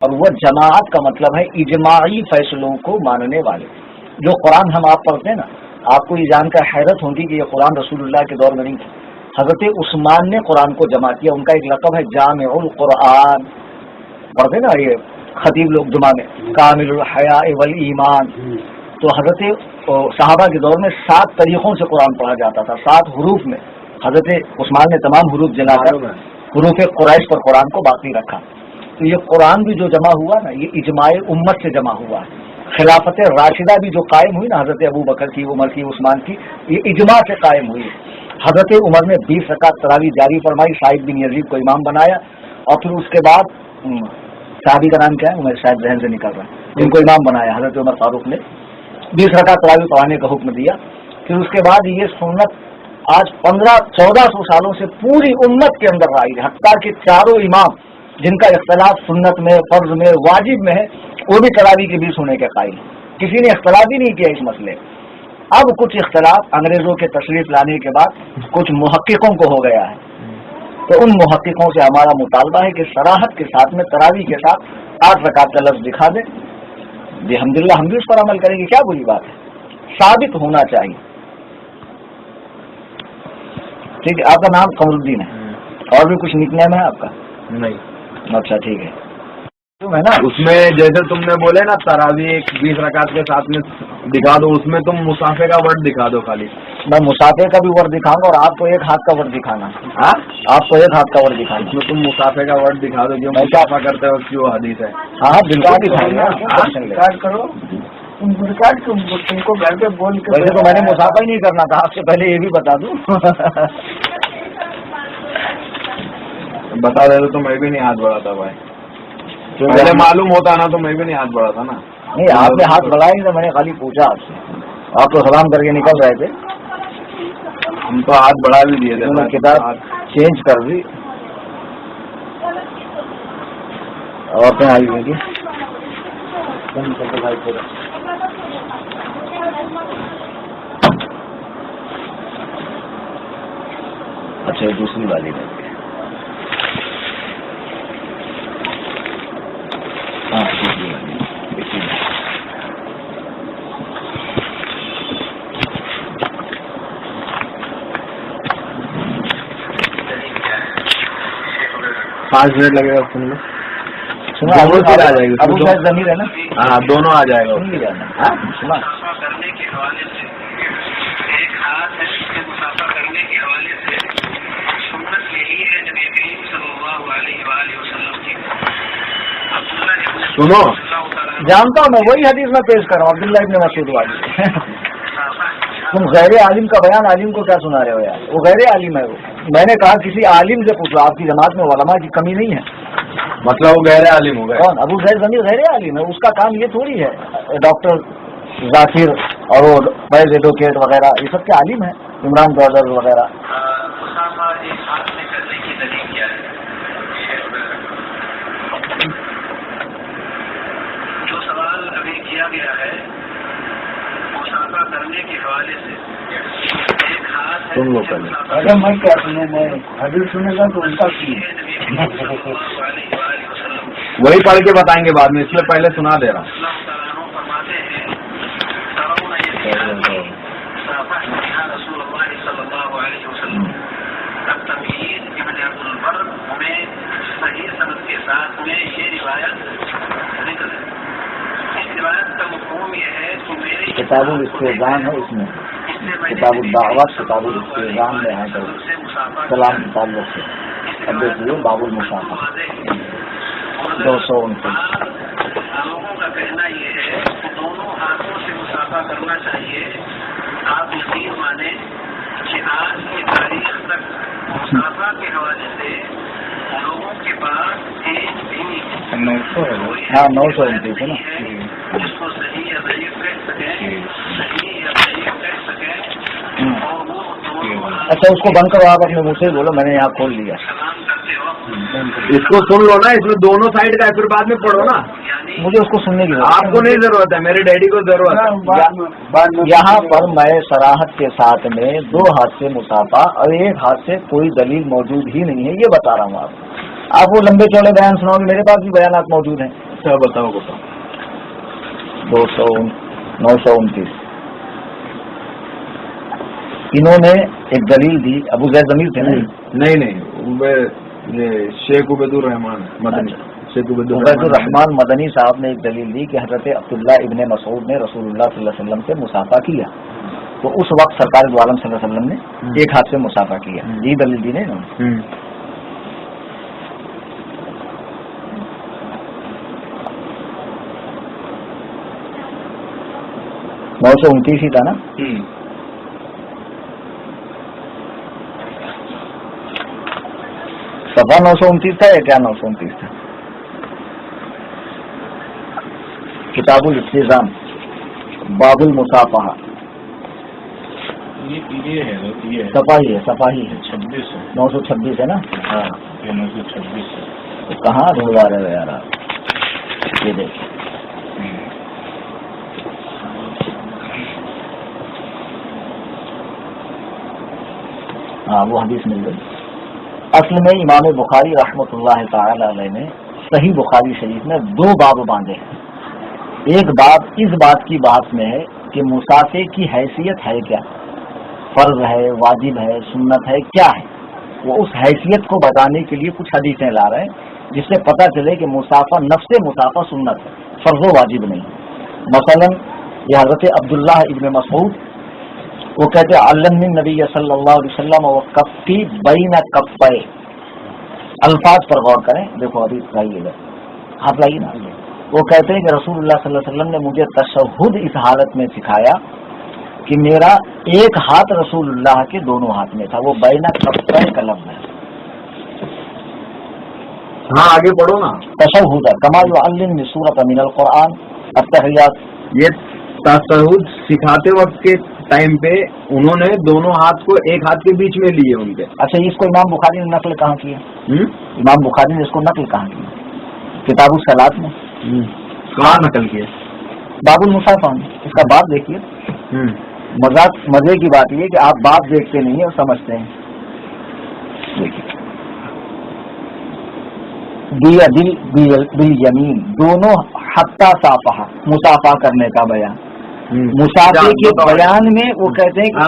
اور وہ جماعت کا مطلب ہے اجماعی فیصلوں کو ماننے والے. جو قرآن ہم آپ پڑھتے ہیں نا، آپ کو یہ جان کر حیرت ہوگی کہ یہ قرآن رسول اللہ کے دور میں نہیں تھا. حضرت عثمان نے قرآن کو جمع کیا. ان کا ایک لقب ہے جامع القرآن. پڑھتے نا یہ خطیب لوگ جمعہ میں، کامل الحیاء والایمان. تو حضرت صحابہ کے دور میں 7 طریقوں سے قرآن پڑھا جاتا تھا، 7 حروف میں. حضرت عثمان نے تمام حروف جلا کر حروف قریش پر قرآن کو باقی رکھا. تو یہ قرآن بھی جو جمع ہوا نا، یہ اجماع امت سے جمع ہوا ہے. خلافت راشدہ بھی جو قائم ہوئی نا، حضرت ابو بکر کی، عمر کی، عثمان کی، یہ اجماع سے قائم ہوئی. حضرت عمر نے 20 رکعت تراویح جاری فرمائی، سعید بن یزید کو امام بنایا، اور پھر اس کے بعد صحابی کا نام کیا ہے، میرے شاید ذہن سے نکل رہا ہے، جن کو امام بنایا حضرت عمر فاروق نے 20 رکعت تراویح پڑھانے کا حکم دیا. پھر اس کے بعد یہ سنت آج 1400 سالوں سے پوری امت کے اندر آئی ہے. حتیٰ کہ 4 امام جن کا اختلاف سنت میں، فرض میں، واجب میں ہے، وہ بھی تراویح کے 20 ہونے کے قائل. کسی نے اختلاف ہی نہیں کیا اس مسئلے. اب کچھ اختلاف انگریزوں کے تشریف لانے کے بعد کچھ محققوں کو ہو گیا ہے. تو ان محققوں سے ہمارا مطالبہ ہے کہ صراحت کے ساتھ میں تراویح کے ساتھ 8 رکعت کا لفظ دکھا دیں. جی الحمدللہ ہم بھی اس پر عمل کریں گے، کیا بری بات ہے، ثابت ہونا چاہیے. ٹھیک ہے. آپ کا نام قمر الدین ہے، اور بھی کچھ نک نیم ہے آپ کا؟ نہیں. اچھا ٹھیک ہے. ہے نا اس میں جیسے تم نے بولے نا تراویح 20 رکعت کے ساتھ میں دکھا دو، اس میں تم مسافے کا ورڈ دکھا دو خالی. میں مسافے کا بھی ورڈ دکھاؤں گا، اور آپ کو ایک ہاتھ کا ورڈ دکھانا. ہاں آپ کو ایک ہاتھ کا ورڈ دکھانا. اس میں تم مسافے کا ورڈ دکھا دو جو مسافہ کرتے ہو، اس کی وہ حدیث ہے. ہاں بالکل دکھائیں گے. ریکارڈ کرو، ریکارڈ تم کو گھر پہ بول کے. ویسے تو میں نے مسافہ ہی نہیں کرنا تھا، آپ سے پہلے یہ بھی بتا دوں. بتا دے تو میں بھی نہیں ہاتھ بڑھاتا بھائی. پہلے معلوم ہوتا نا تو میں بھی نہیں ہاتھ بڑھاتا نا. نہیں آپ نے ہاتھ بڑھایا نہیں، تو میں نے خالی پوچھا آپ سے. آپ تو سلام کر کے نکل رہے تھے. ہم تو ہاتھ بڑھا بھی دیے تھے. کتاب چینج کر دی. عورتیں آئی ہوئی تھی. اچھا دوسری والی میں ہاں دوسری والی پانچ منٹ لگے گا سن لو. آ جائے گی. ابو شاید ضمیر ہے نا. ہاں دونوں آ جائے گا. سنا کرنے کے حوالے سے ایک ہاتھ ہے اس کے مسافہ کرنے کے حوالے سے سنت یہی ہے نبی کریم صلی اللہ علیہ وآلہ وسلم کی. سنو جانتا ہوں میں، وہی حدیث میں پیش کر رہا ہوں عبداللہ ابن مسعود والی. تم غیر عالم کا بیان عالم کو کیا سنا رہے ہو یار؟ وہ غیر عالم ہے. وہ میں نے کہا کسی عالم سے پوچھو. آپ کی جماعت میں علماء کی کمی نہیں ہے. مطلب وہ غیر عالم ہو گئے. کون؟ ابو سعید ضمیر غیر عالم ہے. اس کا کام یہ تھوڑی ہے ڈاکٹر ذاکر اور وہ فیض ایڈوکیٹ وغیرہ یہ سب کے عالم ہیں، عمران برادر وغیرہ. جو سوال ابھی کیا گیا ہے مسافہ کرنے کے حوالے سے ایک ہاتھ تم لوگ کرنے. اگر میں کیا سنوں، میں حدیث سنے گا تو ان کا وہی پڑھ کے بتائیں گے بعد میں، اس لیے پہلے سنا دے رہا ہوں. رسول اللہ صلی اللہ علیہ وسلم تمہید ابن عبد البر میں صحیح سند کے ساتھ میں یہ روایت ذکر ہے. اس روایت کا مفہوم یہ ہے کہ میری کتاب الاستئذان ہے، اس میں کتاب الدعوت کتاب الاستئذان میں ہے تو سلام کے تعلق سے. اب دیکھیے باب المصافحہ 229. لوگوں کا کہنا یہ ہے کہ دونوں ہاتھوں سے مسافہ کرنا چاہیے. آپ یقین مانیں کہ آج کی تاریخ تک مسافہ کے حوالے سے لوگوں کے پاس ایک بھی 929 ہے نا. جس کو صحیح یا ضعیف کہہ سکیں، صحیح یا ضعیف کہہ سکیں. اور وہ دونوں اچھا اس کو بند کرو، آپ اپنے منہ سے بولو، میں نے یہاں کھول لیا. سلام کرتے وقت اس کو سن لو نا، اس میں دونوں سائڈ کا ہے، پھر بعد میں پڑھو نا. مجھے اس کو سننے کی آپ کو نہیں ضرورت ہے، میرے ڈیڈی کو ضرورت ہے. یہاں پر میں صراحت کے ساتھ میں 2 ہاتھ سے مسافہ اور 1 ہاتھ سے کوئی دلیل موجود ہی نہیں ہے، یہ بتا رہا ہوں آپ کو. آپ وہ لمبے چوڑے بیان سناؤ گے، میرے پاس بھی بیانات موجود ہیں. اچھا بتاؤ 929. انہوں نے ایک دلیل دی. ابو زید ضمیر تھے نا؟ نہیں یہ شیخ عبید الرحمان مدنی. شیخ عبید الرحمان مدنی صاحب نے ایک دلیل دی کہ حضرت عبداللہ ابن مسعود نے رسول اللہ صلی اللہ علیہ وسلم سے مصافحہ کیا، تو اس وقت سرکار دو عالم صلی اللہ علیہ وسلم نے ایک ہاتھ سے مصافحہ کیا. یہ دلیل دی نہیں نا. 929 ہی تھا نا. صفحہ 929 تھا یا کیا 929 تھا؟ کتاب الاستیزام باب المصافحہ. صفحہ ہی ہے 926 ہے نا. ہاں 926 ہے. کہاں ڈھونڈا رہے ہو یار آپ؟ یہ دیکھیں ہاں وہ حدیث مل گئی. اصل میں امام بخاری رحمۃ اللہ تعالی علیہ نے صحیح بخاری شریف میں 2 باب باندھے ہیں. ایک باب اس بات کی بحث میں ہے کہ مصافحے کی حیثیت ہے کیا، فرض ہے، واجب ہے، سنت ہے، کیا ہے. وہ اس حیثیت کو بتانے کے لیے کچھ حدیثیں لا رہے ہیں جس سے پتہ چلے کہ مصافحہ نفس مصافحہ سنت ہے، فرض و واجب نہیں. مثلا یہ حضرت عبداللہ ابن مسعود وہ کہتے ہیں علمنی نبی صلی اللہ علیہ وسلم و کفی بین کفے. الفاظ پر غور کریں. دیکھو ابھی لائیے گا، ہاتھ لائیے نا. وہ کہتے ہیں کہ رسول اللہ صلی اللہ علیہ وسلم نے مجھے تشہد اس حالت میں سکھایا کہ میرا ایک ہاتھ رسول اللہ کے دونوں ہاتھ میں تھا. وہ بین کفے کا لفظ ہے. ہاں آگے پڑھو نا. تشہد کما یعلم سورۃ من القرآن التحیات. یہ تشہد سکھاتے وقت کے ٹائم پہ انہوں نے دونوں ہاتھ کو ایک ہاتھ کے بیچ میں لیے ان کے. اچھا اس کو امام بخاری نے نقل کہاں کیا؟ امام بخاری نے اس کو نقل کہاں کیا؟ کتاب الصلاۃ میں. کہاں نقل کیا؟ باب المصافحہ میں. اس کا باب دیکھیے. مزے کی بات یہ کہ آپ باب دیکھتے نہیں ہیں اور سمجھتے ہیں. دیکھیے بالیمین دونوں حتی صافحہ مصافحہ کرنے کا بیان. مصافحے کے بیان میں وہ کہتے ہیں کہ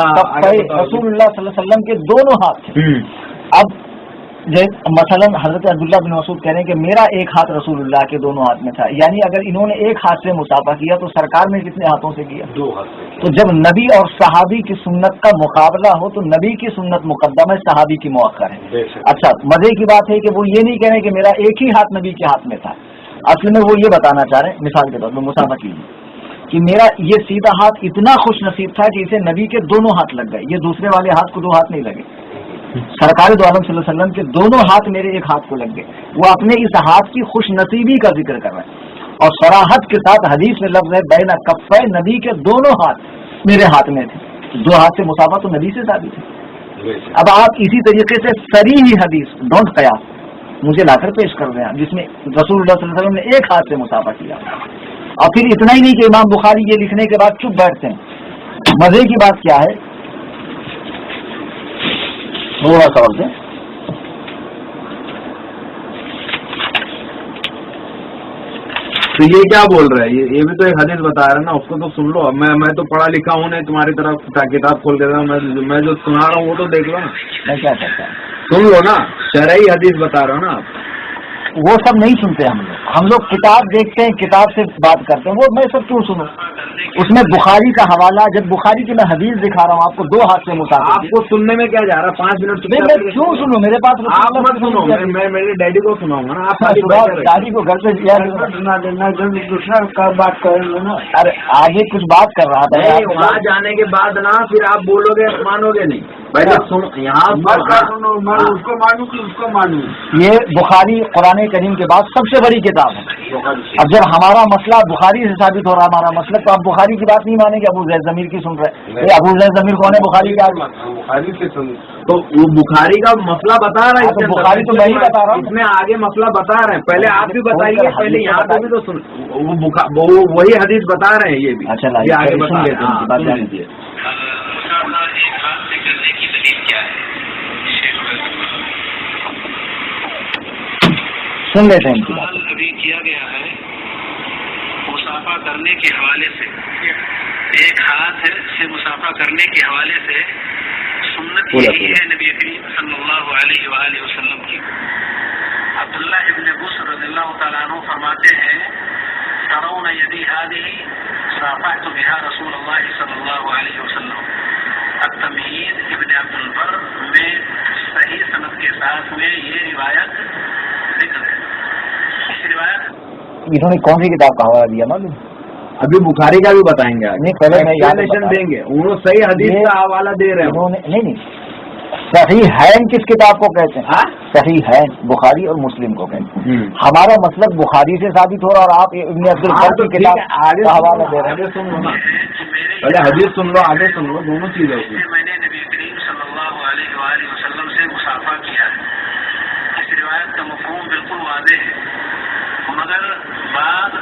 رسول اللہ صلی اللہ علیہ وسلم کے دونوں ہاتھ تھے. اب مثلا حضرت عبداللہ بن مسعود کہہ رہے ہیں کہ میرا ایک ہاتھ رسول اللہ کے دونوں ہاتھ میں تھا. یعنی اگر انہوں نے ایک ہاتھ سے مصافحہ کیا تو سرکار نے کتنے ہاتھوں سے کیا؟ 2 ہاتھ سے. تو جب نبی اور صحابی کی سنت کا مقابلہ ہو تو نبی کی سنت مقدم ہے، صحابی کی مؤخر ہے. اچھا مزے کی بات ہے کہ وہ یہ نہیں کہہ رہے کہ میرا ایک ہی ہاتھ نبی کے ہاتھ میں تھا. اصل میں وہ یہ بتانا چاہ رہے ہیں مثال کے طور پر مصافحہ کیجیے کہ میرا یہ سیدھا ہاتھ اتنا خوش نصیب تھا کہ اسے نبی کے دونوں ہاتھ لگ گئے. یہ دوسرے والے ہاتھ کو 2 ہاتھ نہیں لگے. سرکار دو عالم صلی اللہ علیہ وسلم کے دونوں ہاتھ میرے ایک ہاتھ کو لگ گئے. وہ اپنے اس ہاتھ کی خوش نصیبی کا ذکر کر رہے ہیں اور صراحت کے ساتھ حدیث میں لفظ ہے بین کفے نبی کے دونوں ہاتھ میرے ہاتھ میں تھے. 2 ہاتھ سے مصافحہ تو نبی سے ثابت ہے. اب آپ اسی طریقے سے صریح حدیث ڈونٹ قیاس مجھے لا کر پیش کر رہے ہیں جس میں رسول اللہ صلی اللہ علیہ وسلم نے ایک ہاتھ سے مصافحہ کیا. اور پھر اتنا ہی نہیں کہ امام بخاری یہ لکھنے کے بعد چپ بیٹھتے ہیں. مزے کی بات کیا ہے تھوڑا سا اور سے تو یہ کیا بول رہا ہے؟ یہ بھی تو ایک حدیث بتا رہا ہے نا، اس کو تو سن لو. میں تو پڑھا لکھا ہوں نہیں تمہاری طرف کتاب کھول کے میں جو سنا رہا ہوں وہ تو دیکھ لو نا. میں کیا کرتا ہوں سن لو نا، شرعی حدیث بتا رہا ہوں نا آپ. وہ سب نہیں سنتے ہم لوگ کتاب دیکھتے ہیں، کتاب سے بات کرتے ہیں. وہ میں سب کیوں سنوں؟ اس میں بخاری کا حوالہ، جب بخاری کی میں حدیث دکھا رہا ہوں آپ کو 2 ہاتھ سے مصافحہ. آپ کو سننے میں کیا جا رہا ہے؟ 5 منٹ میں کیوں سنوں؟ میرے پاس آپ مت سنو، میں میرے ڈیڈی کو سناؤں گا نا. آپ ڈیڈی کو گھر پہ سنا دینا جب دوسرا کا بات کریں گے نا. ارے آگے کچھ بات کر رہا تھا. وہاں جانے کے بعد نا پھر آپ بولو گے مانو گے نہیں. پہلے سنو یہاں اس کو مانوں کہ اس کو مانوں. یہ بخاری قرآن کریم کے بعد سب سے بڑی کتاب ہے. اب جب ہمارا مسئلہ بخاری سے ثابت ہو رہا ہمارا مسئلہ، تو آپ بخاری کی بات نہیں مانیں گے، ابو زید ضمیر کی سن رہے. ابو زید ضمیر کون ہے؟ بخاری کا. بخاری سے تو وہ بخاری کا مسئلہ بتا رہا ہے. بخاری تو میں ہی بتا رہا ہوں، اس میں آگے مسئلہ بتا رہے ہیں. پہلے آپ بھی بتائیے، پہلے یہاں پہ بھی تو سن وہ وہی حدیث بتا رہے ہیں. یہ بھی اچھا یہ آگے بتا رہے ہیں. سن لیتے ہیں ان کی بات. سوال ابھی کیا گیا ہے مسافہ کرنے کے حوالے سے، ایک ہاتھ سے مسافہ کرنے کے حوالے سے سنت یہی ہے نبی کریم صلی اللہ علیہ وآلہ وسلم کی. عبداللہ ابن بصر رضی اللہ تعالیٰ عنہ فرماتے ہیں ترون یدی ہذہ صافحت بها رسول اللہ صلی اللہ علیہ وسلم. التمہید ابن عبد البر میں صحیح سند کے ساتھ میں یہ روایت ذکر ہے. اس روایت انہوں نے کون سی کتاب کا حوالہ دیا معلوم؟ ابھی بخاری کا بھی بتائیں گے، نہیں پہلے میں یاد دیں گے. وہ صحیح حدیث کا حوالہ دے رہے ہیں. انہوں نے نہیں صحیح ہے کس کتاب کو کہتے ہیں؟ صحیح ہے بخاری اور مسلم کو کہتے ہیں. ہمارا مطلب بخاری سے ثابت ہو رہا اور آپ ابن عبد البر کی کتاب کا حوالہ دے رہے ہیں. پہلے حدیث سن لو، آگے سن لو، دونوں چیزیں. میں نے نبی کریم صلی اللہ علیہ وآلہ وسلم سے مسافہ کیا ہے. اس روایت کا مفہوم بالکل واضح ہے، مگر بعض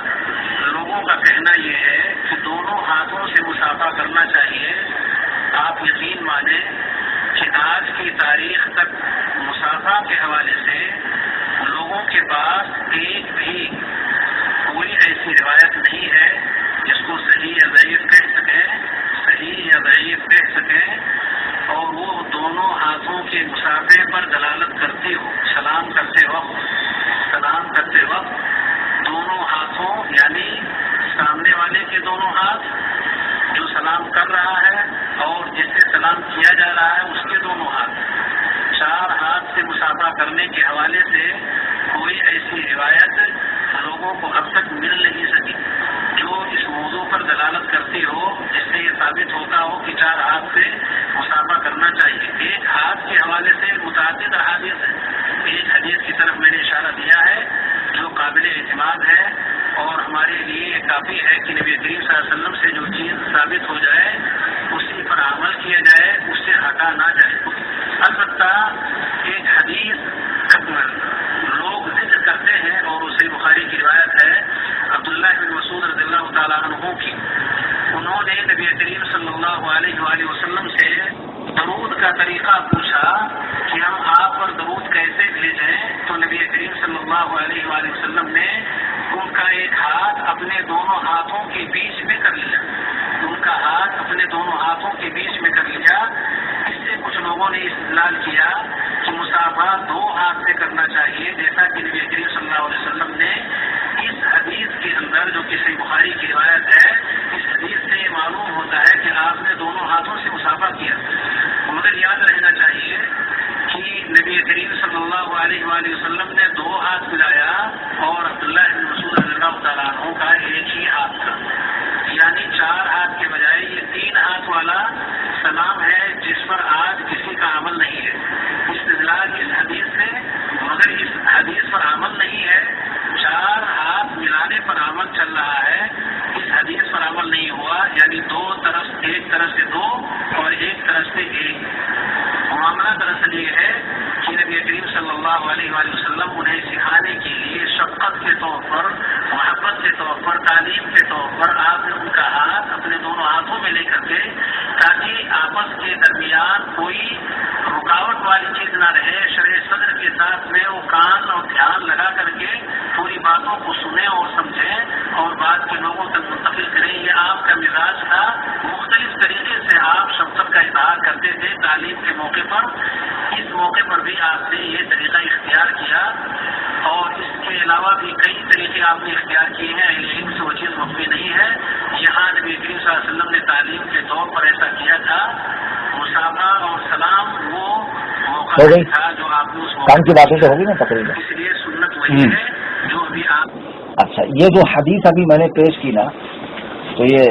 لوگوں کا کہنا یہ ہے کہ دونوں ہاتھوں سے مسافہ کرنا چاہیے. آپ یقین مانیں کہ آج کی تاریخ تک مسافہ کے حوالے سے لوگوں کے پاس ایک بھی کوئی ایسی روایت نہیں ہے جس کو صحیح یا ضعیف کہہ سکیں اور وہ دونوں ہاتھوں کے مسافے پر دلالت کرتی ہو. سلام کرتے وقت دونوں ہاتھوں یعنی سامنے والے کے دونوں ہاتھ جو سلام کر رہا ہے اور جس سے سلام کیا جا رہا ہے اس کے دونوں ہاتھ، چار ہاتھ سے مسافہ کرنے کے حوالے سے کوئی ایسی روایت لوگوں کو اب تک مل نہیں سکی جو اس موضوع پر دلالت کرتی ہو، جس سے یہ ثابت ہوتا ہو کہ چار ہاتھ سے مسافہ کرنا چاہیے. ایک ہاتھ کے حوالے سے متعدد احادیث ہیں. ایک حدیث کی طرف میں نے اشارہ دیا ہے جو قابل اعتماد ہے اور ہمارے لیے یہ کافی ہے کہ نبی کریم صلی اللہ علیہ وسلم سے جو چیز ثابت ہو جائے اسی پر عمل کیا جائے، اس سے ہٹا نہ جائے. البتہ ایک حدیث لوگ ذکر کرتے ہیں اور اسے بخاری کی روایت ہے عبداللہ بن مسعود رضی اللہ تعالیٰ عنہ کی. انہوں نے نبی کریم صلی اللہ علیہ وآلہ وسلم سے درود کا طریقہ پوچھا کہ ہم آپ پر درود کیسے بھیجیں، تو نبی کریم صلی اللہ علیہ وآلہ وسلم نے ان کا ایک ہاتھ اپنے دونوں ہاتھوں کے بیچ میں کر لیا. اس سے کچھ لوگوں نے استدلال کیا کہ مسافہ دو ہاتھ سے کرنا چاہیے، جیسا کہ نبی کریم صلی اللہ علیہ وسلم نے اس حدیث کے اندر جو کہ صحیح بخاری کی روایت ہے، اس حدیث سے یہ معلوم ہوتا ہے کہ آپ نے دونوں ہاتھوں سے مسافہ کیا. مگر یاد رہنا چاہیے کہ نبی کریم صلی اللہ علیہ وآلہ وسلم نے دو ہاتھ ملایا اور عبداللہ بن مسعود رضی اللہ تعالیٰ عنہ کا ایک ہی ہاتھ تھا، یعنی چار ہاتھ کے بجائے یہ تین ہاتھ والا سلام ہے جس پر آج کسی کا عمل نہیں ہے. استدلال اس حدیث سے، مگر اس حدیث پر عمل نہیں ہے. چار ہاتھ ملانے پر عمل چل رہا ہے، اس حدیث پر عمل نہیں ہوا، یعنی دو طرف، ایک طرف سے دو اور ایک طرف سے ایک. معاملہ دراصل یہ ہے کہ نبی کریم صلی اللہ علیہ وآلہ وسلم انہیں سکھانے کے لیے شفقت کے طور پر، محبت کے طور پر، تعلیم کے طور پر آپ نے ان کا ہاتھ اپنے دونوں ہاتھوں میں لے کر کے، تاکہ آپس کے درمیان کوئی رکاوٹ والی چیز نہ رہے، شرح صدر کے ساتھ میں وہ کان اور دھیان لگا کر کے پوری باتوں کو سنیں اور سمجھیں اور بات کے لوگوں تک منتقل کریں. یہ آپ کا مزاج تھا. مختلف طریقے سے آپ شفقت کا اظہار کرتے تھے تعلیم کے موقع پر. اس موقع پر بھی آپ نے یہ طریقہ اختیار کیا اور اس کے علاوہ بھی کئی طریقے آپ نے اختیار کیے ہیں. علم سے وہ چیز مخفی نہیں ہے. یہاں نبی کریم صلی اللہ علیہ وسلم نے تعلیم کے طور پر ایسا کیا تھا. مسافہ اور سلام وہ موقع تھا جو آپ نے اس کام کی باتیں تو ہوگی نا تقریباً، اس لیے سنت وہی ہے جو ابھی آپ. اچھا، یہ جو حدیث ابھی میں نے پیش کی نا، تو یہ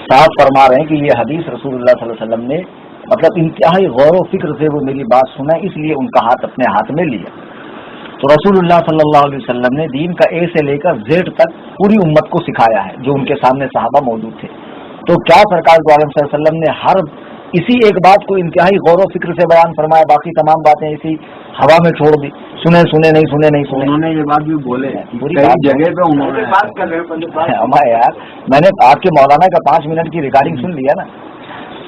صاف فرما رہے ہیں کہ یہ حدیث رسول اللہ صلی اللہ علیہ وسلم نے مطلب انتہائی غور و فکر سے وہ میری بات سنا، اس لیے ان کا ہاتھ اپنے ہاتھ میں لیا. تو رسول اللہ صلی اللہ علیہ وسلم نے دین کا اے سے لے کر زیڈ تک پوری امت کو سکھایا ہے جو ان کے سامنے صحابہ موجود تھے. تو کیا سرکار دو عالم صلی اللہ علیہ وسلم نے ہر اسی ایک بات کو انتہائی غور و فکر سے بیان فرمایا، باقی تمام باتیں اسی ہوا میں چھوڑ دی، سنے نہیں سنے نہیں سنے؟ انہوں نے یہ بات بھی بولے پوری جگہ پہ انہوں نے بات کر رہے ہیں. ہمارے یار میں نے آپ کے مولانا کا 5 منٹ کی ریکارڈنگ سن لیا نا.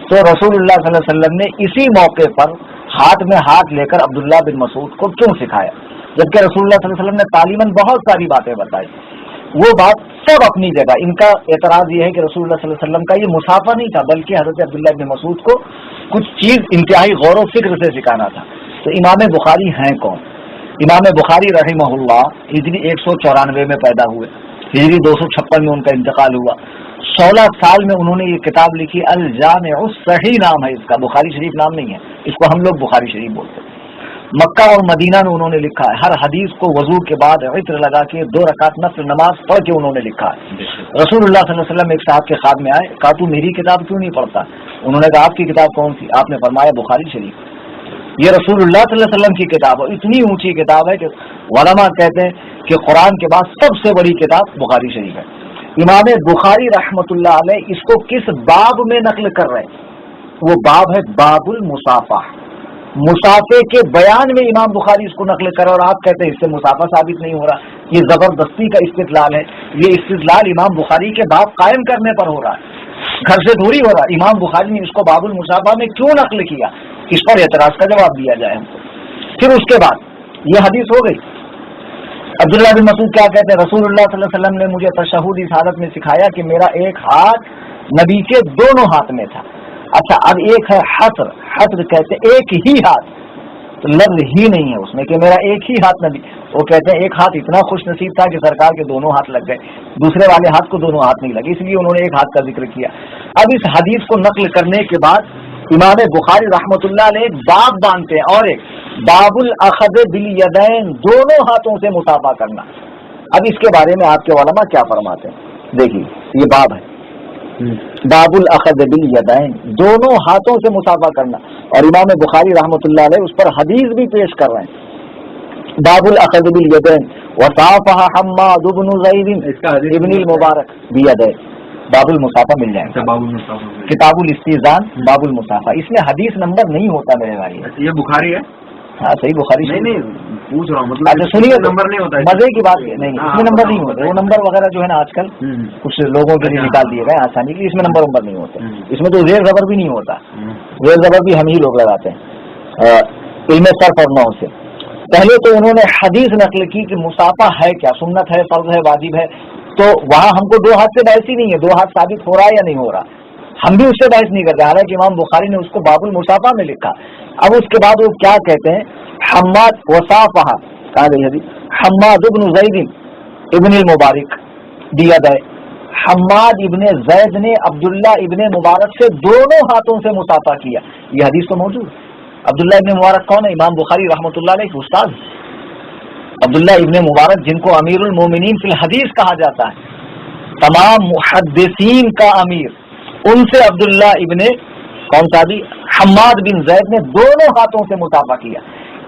تو رسول اللہ صلی اللہ علیہ وسلم نے اسی موقع پر ہاتھ میں ہاتھ لے کر عبداللہ بن مسعود کو کیوں سکھایا؟ جبکہ رسول اللہ صلی اللہ علیہ وسلم نے تعلیماً بہت ساری باتیں بتائی. وہ بات سب اپنی جگہ. ان کا اعتراض یہ ہے کہ رسول اللہ صلی اللہ علیہ وسلم کا یہ مسافہ نہیں تھا، بلکہ حضرت عبداللہ ابن مسعود کو کچھ چیز انتہائی غور و فکر سے سکھانا تھا. تو امام بخاری ہیں کون؟ امام بخاری رحمہ اللہ ہجری 194 میں پیدا ہوئے، ہجری 256 میں ان کا انتقال ہوا. 16 سال میں انہوں نے یہ کتاب لکھی، الجامع الصحیح نام ہے اس کا، بخاری شریف نام نہیں ہے، اس کو ہم لوگ بخاری شریف بولتے ہیں. مکہ اور مدینہ میں انہوں نے لکھا ہے. ہر حدیث کو وضو کے بعد عطر لگا کے 2 رکعت نفل نماز پڑھ کے انہوں نے لکھا ہے. رسول اللہ صلی اللہ علیہ وسلم ایک صاحب کے خواب میں آئے، کہا تو میری کتاب کیوں نہیں پڑھتا؟ انہوں نے کہا آپ کی کتاب کون سی؟ آپ نے فرمایا بخاری شریف. یہ رسول اللہ صلی اللہ علیہ وسلم کی کتاب ہے، اتنی اونچی کتاب ہے کہ علماء کہتے ہیں کہ قرآن کے بعد سب سے بڑی کتاب بخاری شریف ہے. امام بخاری رحمۃ اللہ علیہ اس کو کس باب میں نقل کر رہے ہیں؟ وہ باب ہے باب المصافہ. مسافے کے بیان میں امام بخاری اس کو نقل کرے اور آپ کہتے ہیں اس سے مسافہ ثابت نہیں ہو رہا. یہ زبردستی کا استدلال ہے. یہ استدلال امام بخاری کے باب قائم کرنے پر ہو رہا ہے، گھر سے دوری ہو رہا ہے. امام بخاری نے اس کو باب المصافہ میں کیوں نقل کیا، اس پر اعتراض کا جواب دیا جائے ہم کو. پھر اس کے بعد یہ حدیث ہو گئی. عبداللہ بن مسعود کیا کہتے ہیں؟ رسول اللہ صلی اللہ علیہ وسلم نے مجھے تشہد اس حالت میں سکھایا کہ میرا ایک ہاتھ نبی کے دونوں ہاتھ میں تھا. اچھا، اب ایک ہے حصر. حصر کہتے ایک ہی ہاتھ، تو لفظ ہی نہیں ہے اس میں کہ میرا ایک ہی ہاتھ نبی. وہ کہتے ہیں ایک ہاتھ اتنا خوش نصیب تھا کہ سرکار کے دونوں ہاتھ لگ گئے، دوسرے والے ہاتھ کو دونوں ہاتھ نہیں لگے، اس لیے انہوں نے ایک ہاتھ کا ذکر کیا. اب اس حدیث کو نقل کرنے کے بعد امام بخاری رحمۃ اللہ علیہ ایک باب باندھتے ہیں، اور ایک باب الاخذ بالیدین، دونوں ہاتھوں سے مسافہ کرنا. اب اس کے بارے میں آپ کے علماء کیا فرماتے ہیں؟ دیکھیے یہ باب ہے، باب الاخذ بالیدین، دونوں ہاتھوں سے مسافہ کرنا. اور امام بخاری رحمۃ اللہ علیہ اس پر حدیث بھی پیش کر رہے ہیں. باب الاخذ بالیدین وصافہ حماد بن زید ابن المبارک بیدین. باب المصافہ مل جائے گا، کتاب الاستئذان باب المصافہ. اس میں حدیث نمبر نہیں ہوتا میرے بھائی. یہ بخاری ہے؟ ہاں صحیح بخاری. نہیں پوچھ رہا ہوں، مطلب اچھا سنیے، نمبر نہیں ہوتا. مزے کی بات نہیں، اس میں نمبر نہیں ہوتے. وہ نمبر وغیرہ جو ہے نا آج کل کچھ لوگوں کے لیے نکال دیے گئے آسانی کے لیے، اس میں نمبر نہیں ہوتے. اس میں تو زیر زبر بھی نہیں ہوتا، زیر زبر بھی ہم ہی لوگ لگاتے ہیں علم صرف اور نحو سے. پہلے تو انہوں نے حدیث نقل کی کہ مسافہ ہے کیا، سنت ہے، فرض ہے، واجب ہے. تو وہاں ہم کو 2 ہاتھ سے بحث ہی نہیں ہے، 2 ہاتھ ثابت ہو رہا ہے یا نہیں ہو رہا، ہم بھی اس سے بحث نہیں کرتے. حالانکہ امام بخاری نے اس کو باب المصافہ میں لکھا. اب اس کے بعد وہ کیا کہتے ہیں؟ حماد وصافہ، کہا گئی حدیث حماد ابن زید ابن المبارک بیدہ. حماد ابن زید نے عبداللہ ابن مبارک سے دونوں ہاتھوں سے مسافہ کیا. یہ حدیث تو موجود. عبداللہ ابن مبارک کون ہے؟ امام بخاری رحمۃ اللہ علیہ کے استاد عبداللہ ابن مبارک، جن کو امیر المومنین فی الحدیث کہا جاتا ہے، تمام محدثین کا امیر. ان سے عبداللہ ابن کون سا بھی حماد بن زید نے دونوں ہاتھوں سے مسافہ کیا.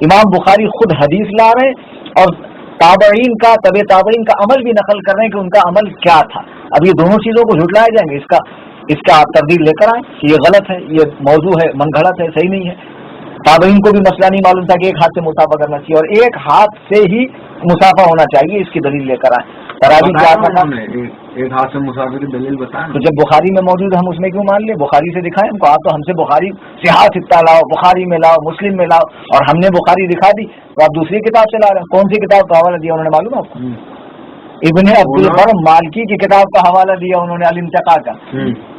امام بخاری خود حدیث لا رہے ہیں اور تابعین کا، طبع تابعین کا عمل بھی نقل کر رہے ہیں کہ ان کا عمل کیا تھا. اب یہ دونوں چیزوں کو جھٹلائے جائیں گے، اس کا آپ تردید لے کر آئیں کہ یہ غلط ہے، یہ موضوع ہے، من گھڑت ہے، صحیح نہیں ہے. تابعین کو بھی مسئلہ نہیں معلوم تھا کہ ایک ہاتھ سے مسافہ کرنا چاہیے اور ایک ہاتھ سے ہی مسافہ ہونا چاہیے. اس کی دلیل لے کر آئیں. تراوی کیا تھا؟ ایک ہاتھ سے مسافر کی دلیل بتائیں. تو جب بخاری میں موجود ہم اس میں کیوں مان لیں؟ بخاری سے دکھائیں ہم کو. آپ تو ہم سے بخاری سے ہاتھ اتنا لاؤ، بخاری میں لاؤ، مسلم میں لاؤ، اور ہم نے بخاری دکھا دی تو آپ دوسری کتاب سے لا رہے ہیں. کون سی کتاب کا حوالہ دیا انہوں نے معلوم آپ کو؟ ابن عبد البر مالکی کی کتاب کا حوالہ دیا انہوں نے، الانتقاء کا.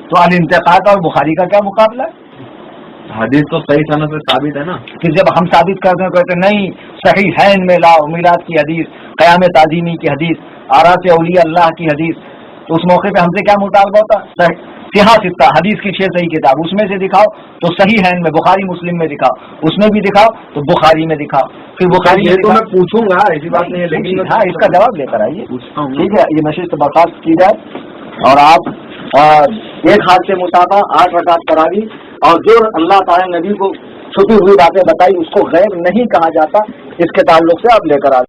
تو الانتقاء کا اور بخاری کا کیا مقابلہ ہے؟ حدیث تو صحیح سند سے ثابت ہے نا. کہ جب ہم ثابت کرتے ہیں کہتے نہیں صحیحین میں لاؤ، میلاد کی حدیث، قیام تعظیمی کی حدیث، آراس اولیاء اللہ کی حدیث، تو اس موقع پہ ہم سے کیا مطالبہ ہوتا؟ صحیح ستہ حدیث کی 6 صحیح کتاب، اس میں سے دکھاؤ تو صحیحین میں، بخاری مسلم میں دکھاؤ، اس میں بھی دکھاؤ تو بخاری میں دکھاؤ. پھر بخاری یہ تو میں پوچھوں گا، ایسی بات نہیں ہے، لیکن ہاں اس کا جواب لے کر آئیے. ٹھیک ہے، یہ نشست برخاست کی جائے اور آپ ایک ہاتھ سے مسافہ، 8 رکعت تراویح، اور جو اللہ تعالی نبی کو چھپی ہوئی باتیں بتائی اس کو غیب نہیں کہا جاتا. اس کے تعلق سے آپ لے کر آ